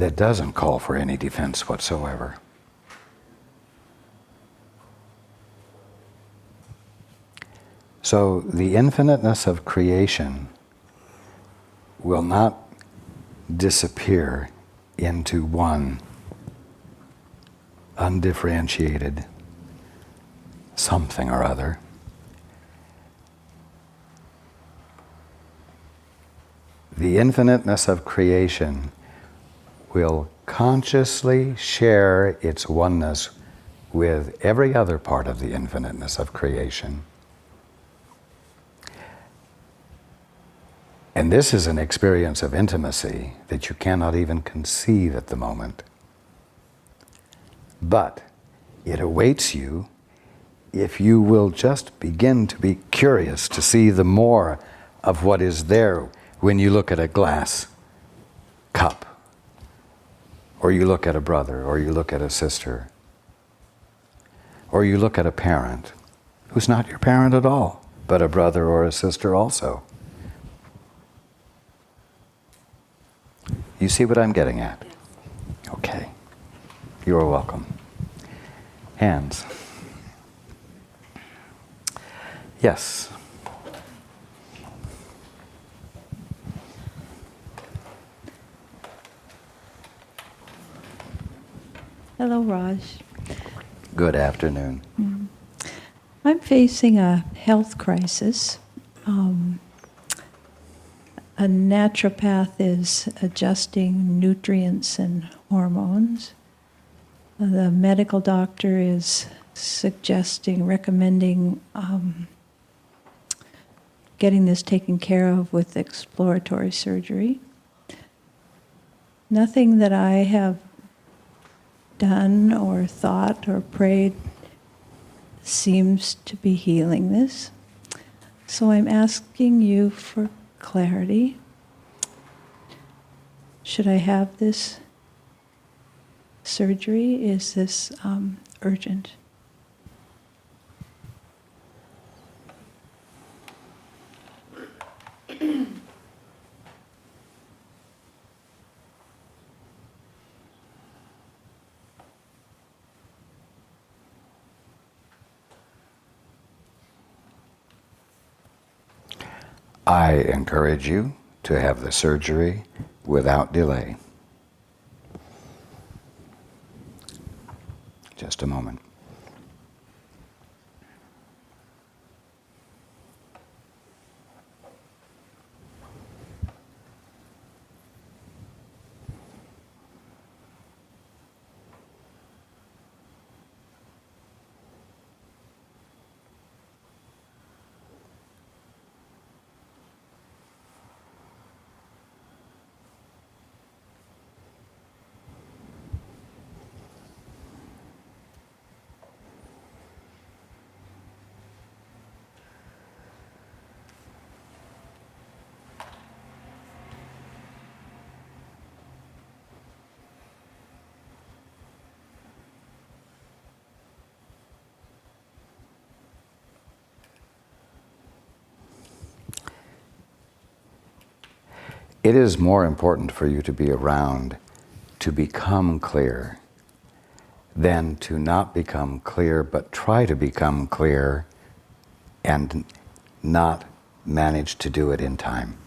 that doesn't call for any defense whatsoever. So the infiniteness of creation will not disappear into one undifferentiated something or other. The infiniteness of creation will consciously share its oneness with every other part of the infiniteness of creation. And this is an experience of intimacy that you cannot even conceive at the moment. But it awaits you if you will just begin to be curious to see the more of what is there when you look at a glass cup, or you look at a brother, or you look at a sister, or you look at a parent who's not your parent at all, but a brother or a sister also. You see what I'm getting at? Okay. You're welcome. Hands. Yes. Hello, Raj. Good afternoon. I'm facing a health crisis. A naturopath is adjusting nutrients and hormones. The medical doctor is recommending getting this taken care of with exploratory surgery. Nothing that I have done or thought or prayed seems to be healing this. So I'm asking you for clarity. Should I have this surgery? Is this urgent? I encourage you to have the surgery without delay. Just a moment. It is more important for you to be around to become clear than to not become clear, but try to become clear and not manage to do it in time.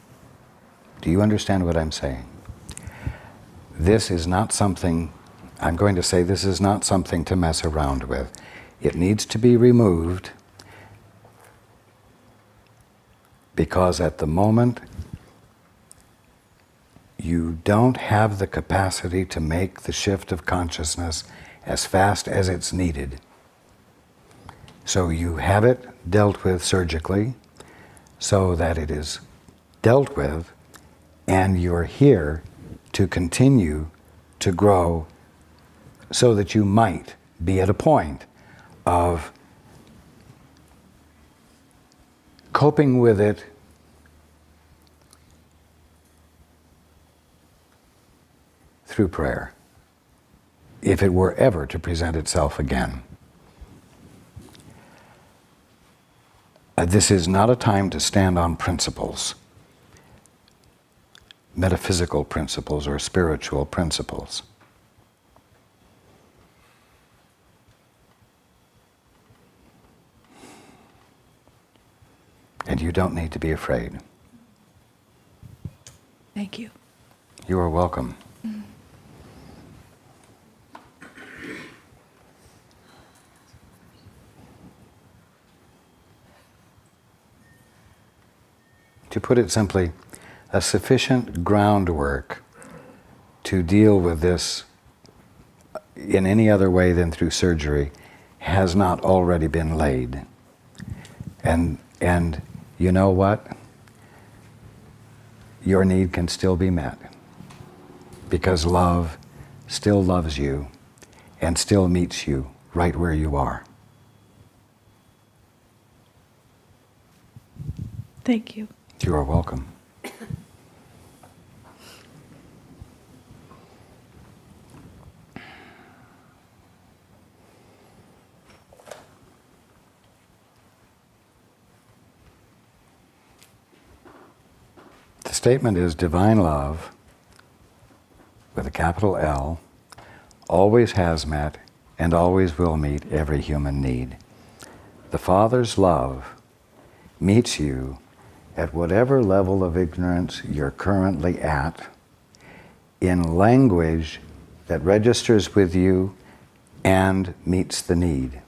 Do you understand what I'm saying? This is not something, I'm going to say this is not something to mess around with. It needs to be removed because at the moment you don't have the capacity to make the shift of consciousness as fast as it's needed. So you have it dealt with surgically so that it is dealt with, and you're here to continue to grow so that you might be at a point of coping with it through prayer, if it were ever to present itself again. This is not a time to stand on principles. metaphysical principles or spiritual principles. And you don't need to be afraid. Thank you. You are welcome. To put it simply, a sufficient groundwork to deal with this in any other way than through surgery has not already been laid. And you know what? Your need can still be met because love still loves you and still meets you right where you are. Thank you. You are welcome. The statement is divine love, with a capital L, always has met and always will meet every human need. The Father's love meets you at whatever level of ignorance you're currently at, in language that registers with you and meets the need.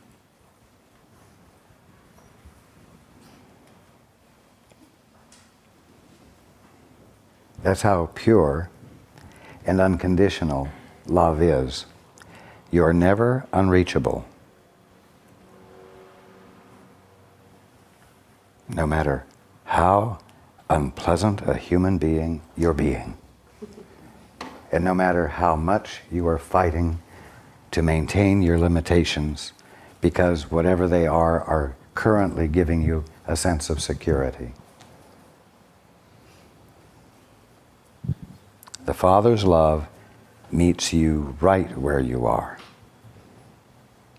That's how pure and unconditional love is. You're never unreachable. No matter how unpleasant a human being you're being. And no matter how much you are fighting to maintain your limitations, because whatever they are currently giving you a sense of security. The Father's love meets you right where you are.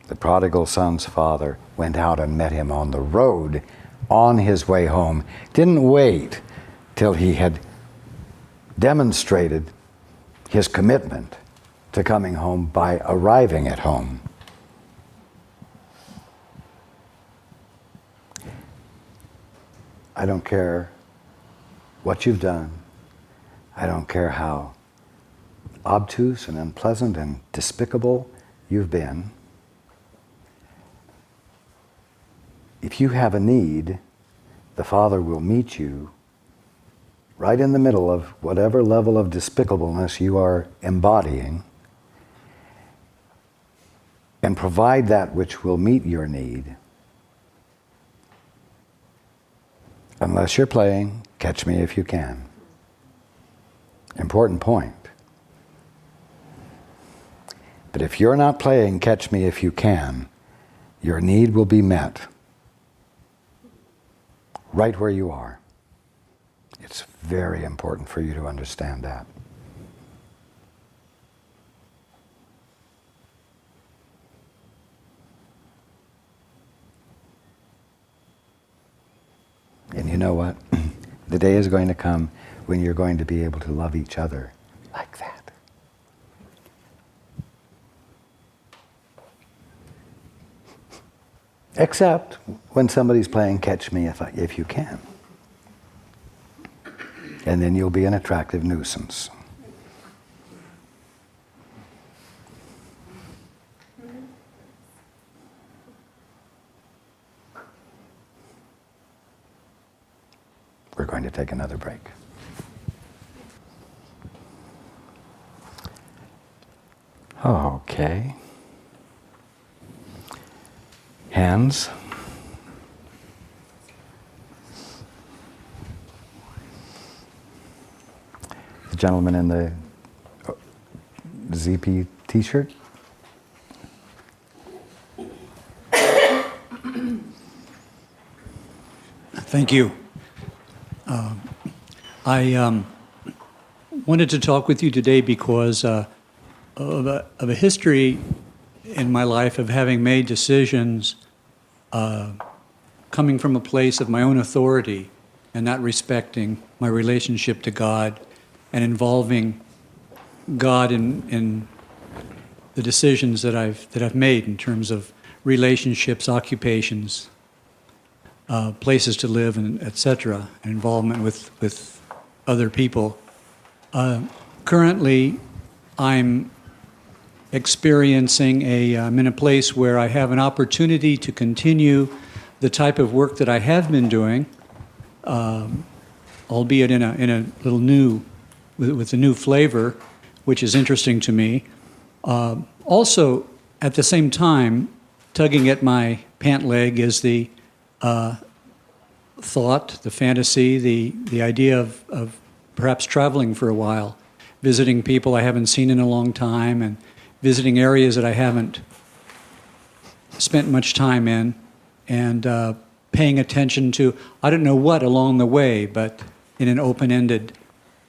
The prodigal son's father went out and met him on the road on his way home. Didn't wait till he had demonstrated his commitment to coming home by arriving at home. I don't care what you've done. I don't care how obtuse and unpleasant and despicable you've been. If you have a need, the Father will meet you right in the middle of whatever level of despicableness you are embodying and provide that which will meet your need. Unless you're playing catch me if you can. Important point. But if you're not playing catch me if you can, your need will be met right where you are. It's very important for you to understand that. And you know what? The day is going to come when you're going to be able to love each other like that. Except when somebody's playing catch me if you can. And then you'll be an attractive nuisance. We're going to take another break. Okay. Hands. The gentleman in the ZP t-shirt. Thank you. I wanted to talk with you today because of a history in my life of having made decisions coming from a place of my own authority and not respecting my relationship to God and involving God in the decisions that I've made in terms of relationships, occupations, places to live, and etc., and involvement with other people. Currently, I'm experiencing I'm in a place where I have an opportunity to continue the type of work that I have been doing, albeit in a little new, with a new flavor, which is interesting to me. Also, at the same time, tugging at my pant leg is the thought, the fantasy, the idea of perhaps traveling for a while, visiting people I haven't seen in a long time, and visiting areas that I haven't spent much time in, and paying attention to, I don't know what along the way, but in an open-ended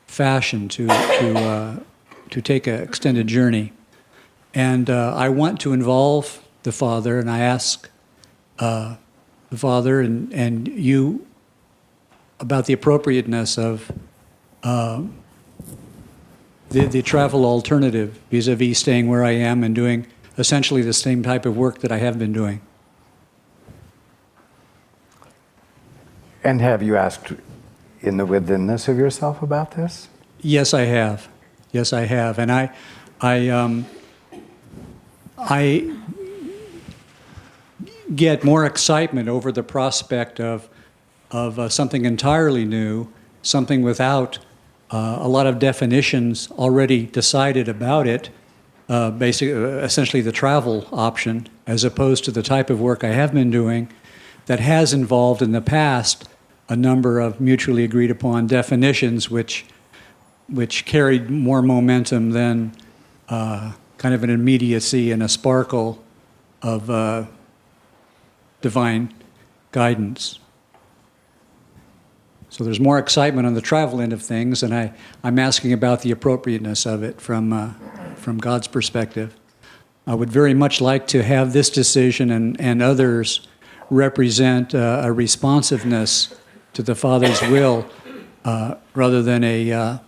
fashion to take an extended journey. And I want to involve the Father, and I ask the Father and you about the appropriateness of the travel alternative vis-a-vis staying where I am and doing essentially the same type of work that I have been doing. And have you asked in the withinness of yourself about this? Yes, I have. Yes, I have. And I get more excitement over the prospect of something entirely new, something without a lot of definitions already decided about it, essentially the travel option, as opposed to the type of work I have been doing that has involved in the past a number of mutually agreed upon definitions which carried more momentum than kind of an immediacy and a sparkle of divine guidance. So there's more excitement on the travel end of things, and I'm asking about the appropriateness of it from God's perspective. I would very much like to have this decision and others represent a responsiveness to the Father's will rather than a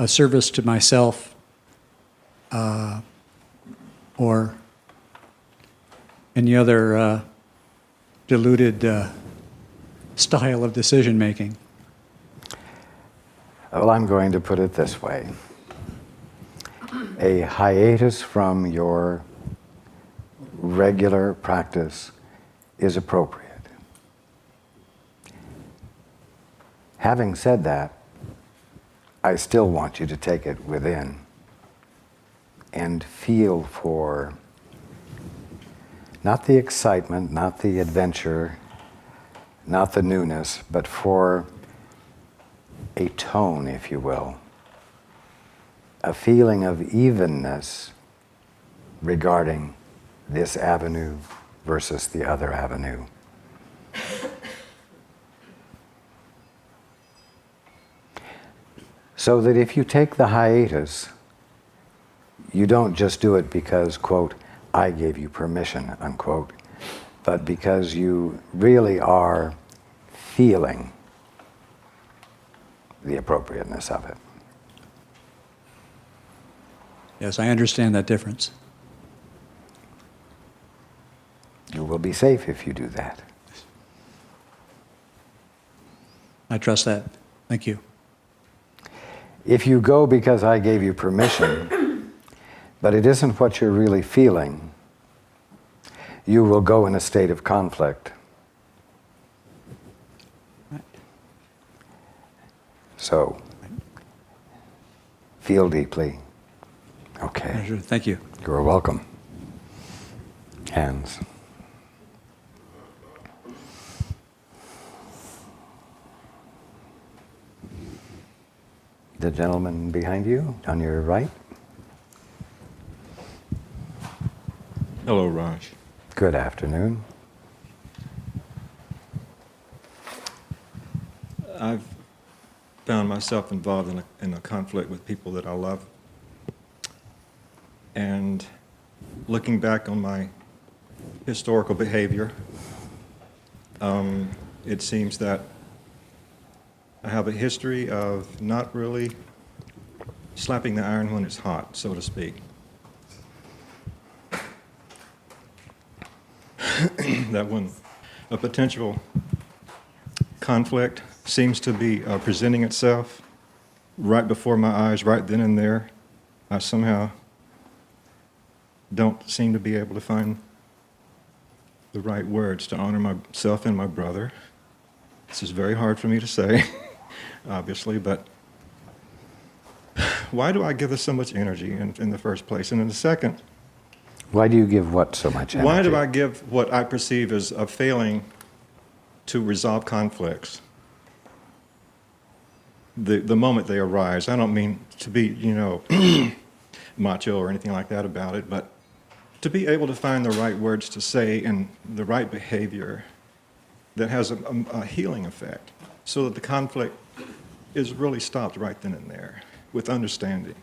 service to myself or any other diluted style of decision making. Well, I'm going to put it this way. A hiatus from your regular practice is appropriate. Having said that, I still want you to take it within and feel for not the excitement, not the adventure, not the newness, but for a tone, if you will, a feeling of evenness regarding this avenue versus the other avenue. So that if you take the hiatus, you don't just do it because, quote, I gave you permission, unquote, but because you really are feeling the appropriateness of it. Yes, I understand that difference. You will be safe if you do that. I trust that. Thank you. If you go because I gave you permission, but it isn't what you're really feeling, you will go in a state of conflict. Right. So, feel deeply. Okay. Pleasure. Thank you. You're welcome. Hands. The gentleman behind you, on your right. Hello, Raj. Good afternoon. I've found myself involved in a conflict with people that I love. And looking back on my historical behavior, it seems that I have a history of not really slapping the iron when it's hot, so to speak. That when a potential conflict seems to be presenting itself right before my eyes, right then and there, I somehow don't seem to be able to find the right words to honor myself and my brother. This is very hard for me to say, obviously, but why do I give this so much energy in the first place? And in the second, Why do you give what so much energy? why do I give what I perceive as a failing to resolve conflicts the moment they arise? I don't mean to be, macho or anything like that about it, but to be able to find the right words to say and the right behavior that has a healing effect so that the conflict is really stopped right then and there with understanding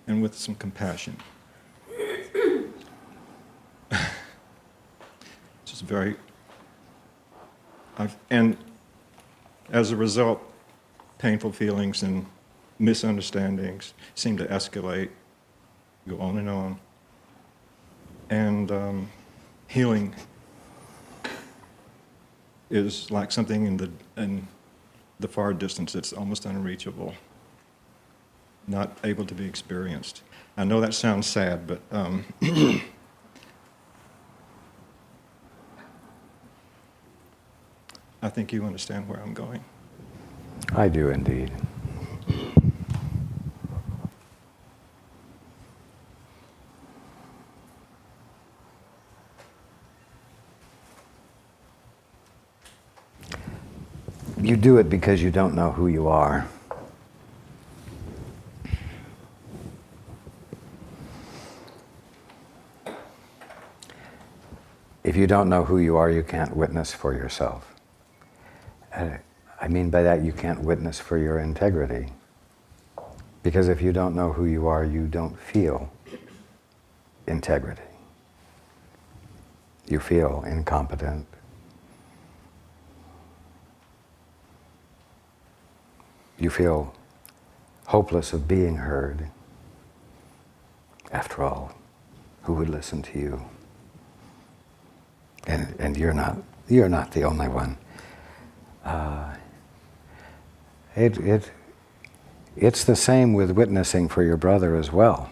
and with some compassion. Just very, and as a result, painful feelings and misunderstandings seem to escalate, go on and on. And healing is like something in the far distance. It's almost unreachable, not able to be experienced. I know that sounds sad, but I think you understand where I'm going. I do indeed. You do it because you don't know who you are. If you don't know who you are, you can't witness for yourself. I mean by that, you can't witness for your integrity. Because if you don't know who you are, you don't feel integrity. You feel incompetent. You feel hopeless of being heard. After all, who would listen to you? And you're not the only one. It's the same with witnessing for your brother as well.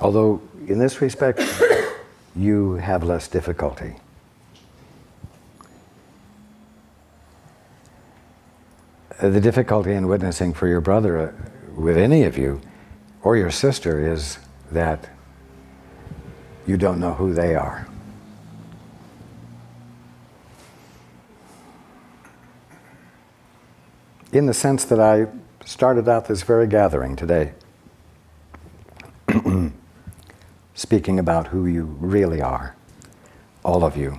Although in this respect, you have less difficulty. The difficulty in witnessing for your brother with any of you or your sister is that you don't know who they are. In the sense that I started out this very gathering today speaking about who you really are, all of you.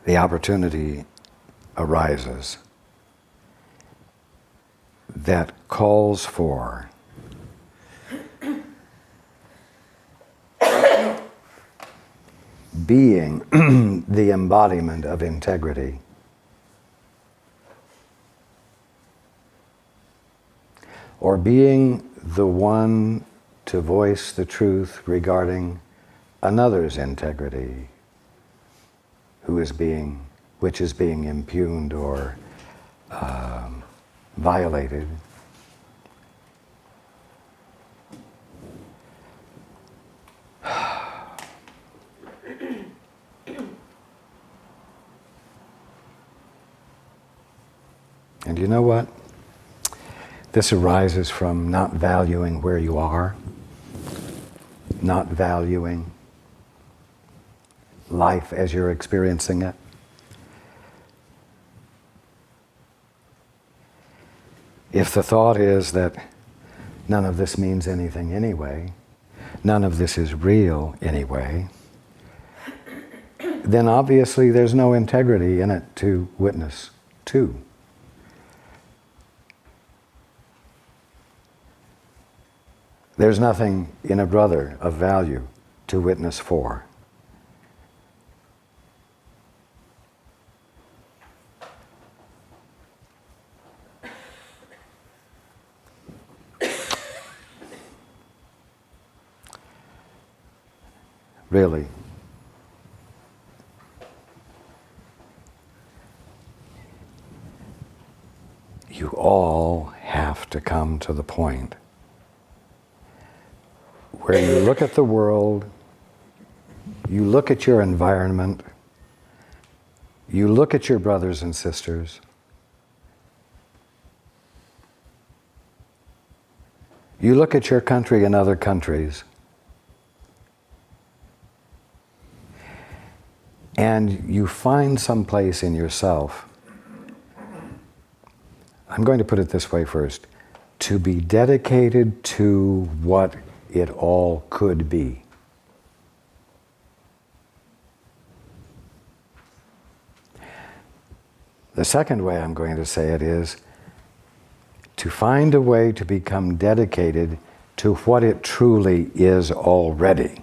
The opportunity arises that calls for being the embodiment of integrity. Or being the one to voice the truth regarding another's integrity, which is being impugned or violated. And you know what? This arises from not valuing where you are, not valuing life as you're experiencing it. If the thought is that none of this means anything anyway, none of this is real anyway, then obviously there's no integrity in it to witness to. There's nothing in a brother of value to witness for. Really. You all have to come to the point where you look at the world, you look at your environment, you look at your brothers and sisters, you look at your country and other countries, and you find some place in yourself. I'm going to put it this way first. To be dedicated to what it all could be. The second way I'm going to say it is to find a way to become dedicated to what it truly is already.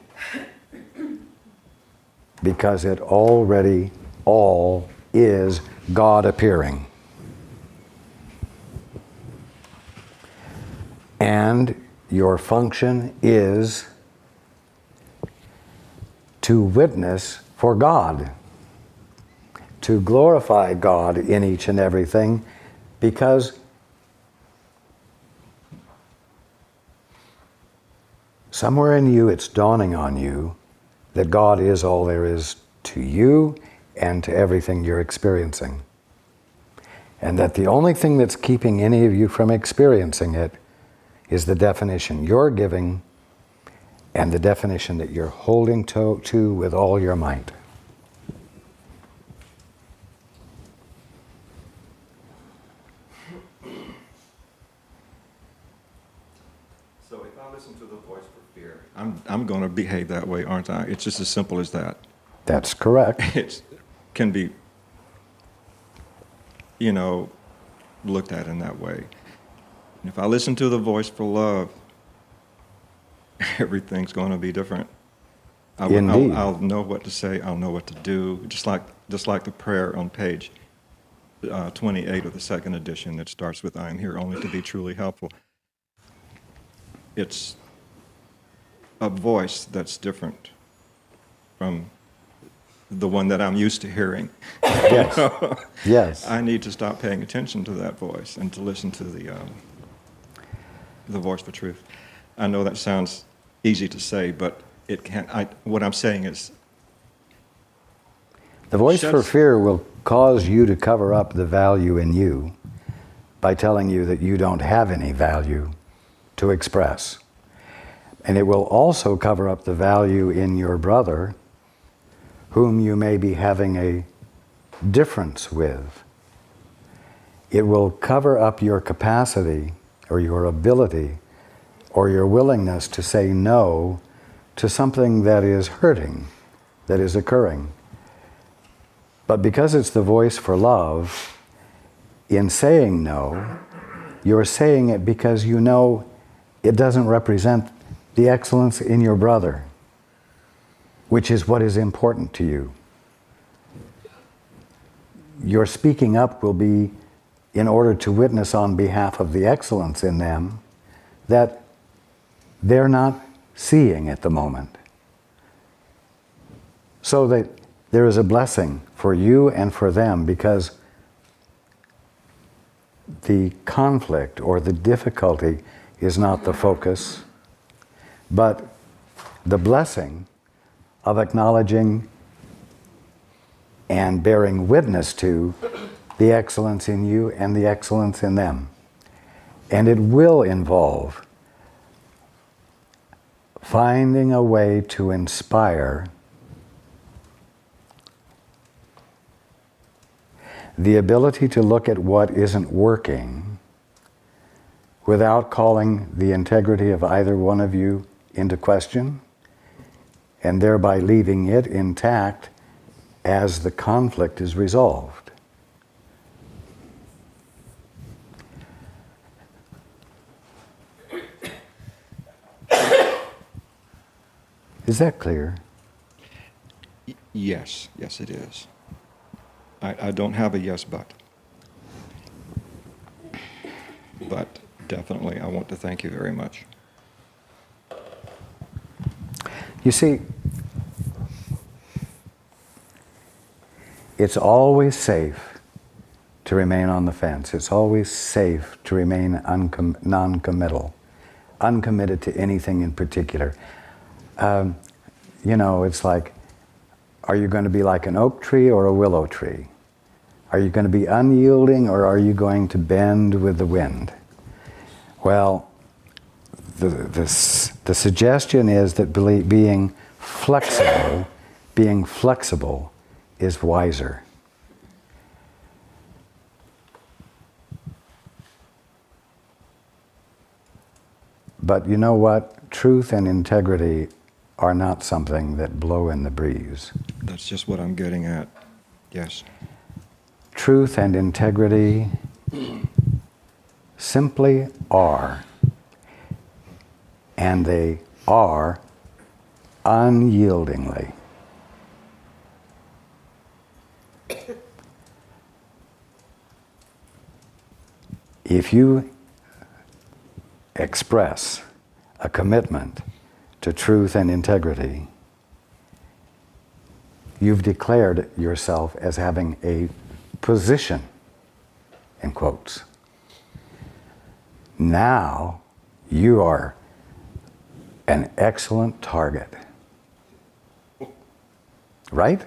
Because it already all is God appearing. And your function is to witness for God, to glorify God in each and everything, because somewhere in you it's dawning on you that God is all there is to you and to everything you're experiencing. And that the only thing that's keeping any of you from experiencing it is the definition you're giving and the definition that you're holding to with all your might. So if I listen to the voice for fear, I'm going to behave that way, aren't I? It's just as simple as that. That's correct. It can be, looked at in that way. If I listen to the voice for love, everything's going to be different. Indeed. I'll know what to say. I'll know what to do. Just like the prayer on page 28 of the second edition that starts with "I am here only to be truly helpful." It's a voice that's different from the one that I'm used to hearing. Yes. Yes. I need to stop paying attention to that voice and to listen to the voice for truth. I know that sounds easy to say, but it can't. What I'm saying is, The voice for fear will cause you to cover up the value in you by telling you that you don't have any value to express. And it will also cover up the value in your brother, whom you may be having a difference with. It will cover up your capacity or your ability or your willingness to say no to something that is hurting, that is occurring. But because it's the voice for love, in saying no, you're saying it because you know it doesn't represent the excellence in your brother, which is what is important to you. Your speaking up will be in order to witness on behalf of the excellence in them that they're not seeing at the moment. So that there is a blessing for you and for them, because the conflict or the difficulty is not the focus, but the blessing of acknowledging and bearing witness to the excellence in you and the excellence in them. And it will involve finding a way to inspire the ability to look at what isn't working without calling the integrity of either one of you into question, and thereby leaving it intact as the conflict is resolved. Is that clear? Yes, yes, it is. I don't have a yes, but. But definitely, I want to thank you very much. You see, it's always safe to remain on the fence. It's always safe to remain non-committal, uncommitted to anything in particular. It's like, are you going to be like an oak tree or a willow tree? Are you going to be unyielding or are you going to bend with the wind? Well, the suggestion is that being flexible is wiser. But you know what? Truth and integrity are not something that blow in the breeze. That's just what I'm getting at. Yes. Truth and integrity simply are. And they are unyieldingly. If you express a commitment to truth and integrity, you've declared yourself as having a position, in quotes. Now you are an excellent target. Right?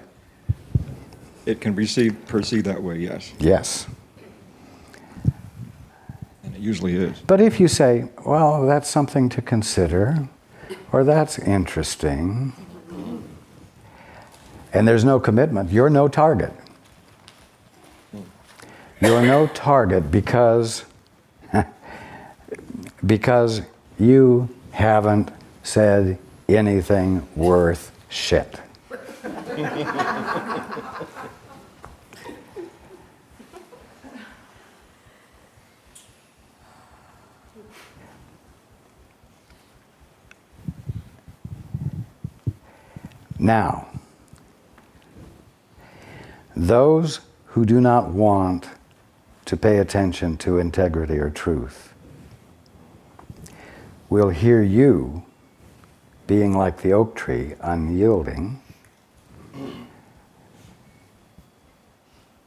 It can be perceived that way, yes. Yes. And it usually is. But if you say, well, that's something to consider, or that's interesting, and there's no commitment, you're no target. You're no target because you haven't said anything worth shit. Now, those who do not want to pay attention to integrity or truth will hear you being like the oak tree, unyielding.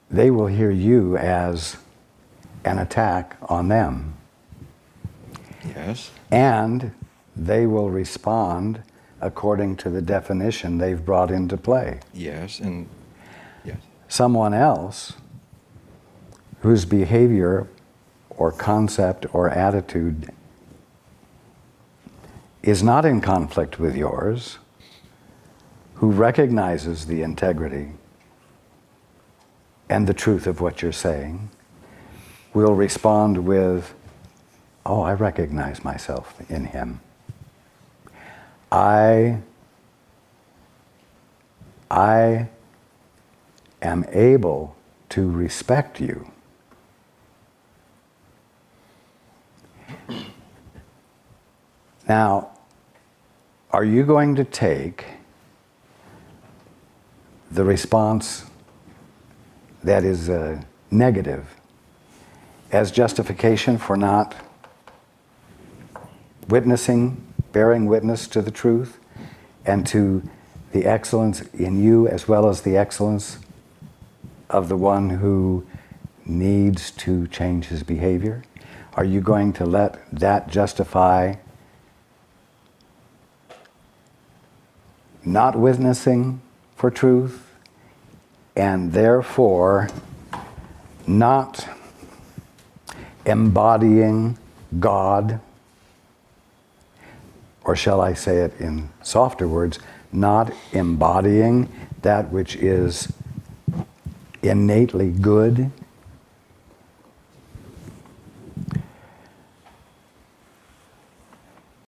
They will hear you as an attack on them. Yes. And they will respond according to the definition they've brought into play. Yes, and yes. Someone else whose behavior or concept or attitude is not in conflict with yours, who recognizes the integrity and the truth of what you're saying, will respond with, oh, I recognize myself in him. I am able to respect you. Now, are you going to take the response that is negative as justification for not witnessing, bearing witness to the truth and to the excellence in you as well as the excellence of the one who needs to change his behavior? Are you going to let that justify not witnessing for truth and therefore not embodying God? Or shall I say it in softer words, not embodying that which is innately good